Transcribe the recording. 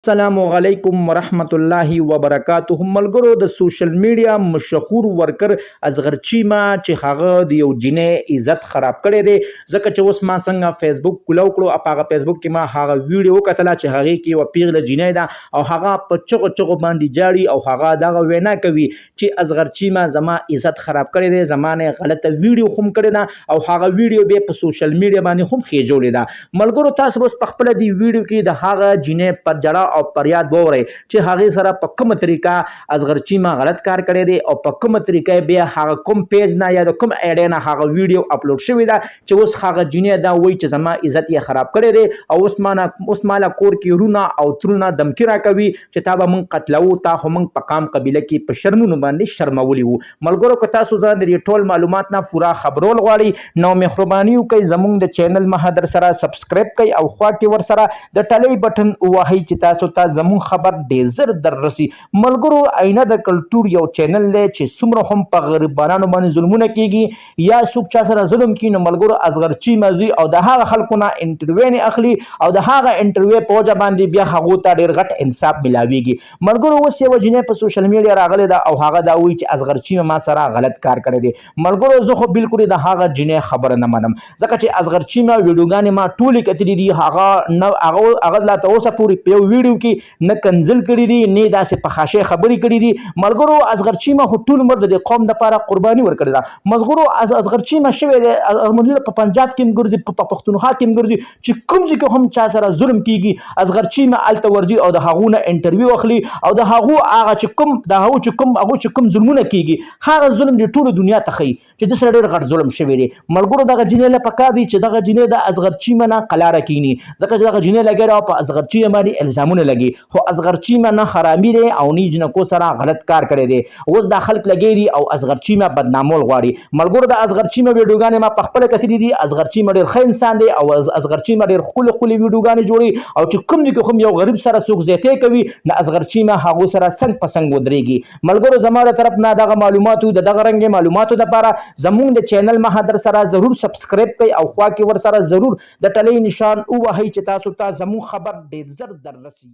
السلام علیکم ورحمت الله وبرکاته. ملګرو د سوشل میډیا مشهور ورکر اصغر چیما چې هغه د یو جنې عزت خراب کړی دی، ځکه چې اوس ما څنګه فیسبوک کولو کړو او هغه فیسبوک کې ما هغه ویډیو کتله چې هغه کې یو پیغله جنې ده او هغه په چغو باندې جاړي او هغه دغه وینا کوي چې اصغر چیما زما عزت خراب کړی دی، زمانه غلطه ویډیو هم کړی ده او هغه ویډیو به په سوشل میډیا باندې هم خېجولې ده. ملګرو تاسو اوس په خپل دی ویډیو کې د هغه جنې پر جړه او پریاد ووري چې هغه سره په کومه طریقه اصغر چیما غلط کار کړی دی او په کومه طریقه بیا هغه کوم پیج نه یا کوم اډ نه هغه ویډیو اپلوډ شوی دا چې اوس هغه جنې دا وایي چې زما عزت یې خراب کړی دی او اوس مالا کور کې رونه او ترونه دمکی را کوي چې تا به مونږ قتلو، تا خو مونږ په قام قبیله کې په شرمونو باندې شرمولي وو. ملګرو که تاسو ځان د ټول معلومات نه پورا خبرول غواړئ نو مهرباني وکړئ زمونږ د چینل مهادر سره سبسکرایب کړئ او خوا کې ور سره د ټلۍ بټن ووهئ چې تاسو ته زمون خبر ډیر زر در رسی. ملګرو آینه د کلتور یو چینل دی چې څومره هم په غریبانو باندې ظلمونه کیږي یا څوک چا سره ظلم کوي نو ملګرو اصغر چیما زوی او د هغه خلکو نه انټرویو نه اخلي او د هغه انټرویو په وجه باندې بیا هغه ته ډیر غټ انصاف ملاويږي. ملګرو اوس یو جنې په سوشل میډیا راغلی دا او هغه دا وایي چې اصغر چیما ما سره غلط کار کړی دی. ملګرو زه خو بالکل د هغه جنې خبره نه منم ځکه چې اصغر چیما ویډیوګانې ما ټولې کتلې دي، هغه لا ته اوسه پورې په ویډیو کې نه کنزل کړی دي نه داسې په خاشه خبرې کړې دي. ملګرو اصغر چیما خو ټول عمر د قوم لپاره قرباني ورکړې ده. ملګرو اصغر چیما شوی دی په پنجاب کې ګرځي، په پښتونخوا کې ګرځي چې کوم ځای کې هم چا سره ظلم کیږي اصغر چیما الته ورځي او د هغو نه انټرویو اخلي او د هغو هغه چې کوم ظلمونه کیږي هغه ظلم د ټول دنیا ته ښيي چې د سره ډېر غټ ظلم شوی دی. ملګرو دغه جنې له پکار دی چې دغه جنې د اصغر چیما نه قلاره کینی ځکه چې دغه جنې لګي او په اصغر چیما باندې الزامونه لګي خو اصغر چیما نه حرامي دی او نه جنکو سره غلط کار کړی دی. اوس دا خلک لګي او اصغر چیما بدنامول غواړي. ملګرو د اصغر چیما ویډیوګانې ما په خپل کتلې دي. اصغر چیما ډېر ښه انسان دی او اصغر چیما ډېر خولي ویډیوګانې جوړي او چې کوم دي کې هم یو غریب سره څوک زیاتې کوي نه اصغر چیما هغه سره څنګ په څنګ ودرېږي. ملګرو زموږ طرف نه دغه معلوماتو دغه رنګ معلوماتو لپاره زموږ د چینل مهادر سره ضرور سبسکرایب کړئ او خوا کې ور سره ضرور د ټلۍ نشان ووهئ چې تاسو ته زموږ خبر ډېر زر در رسي.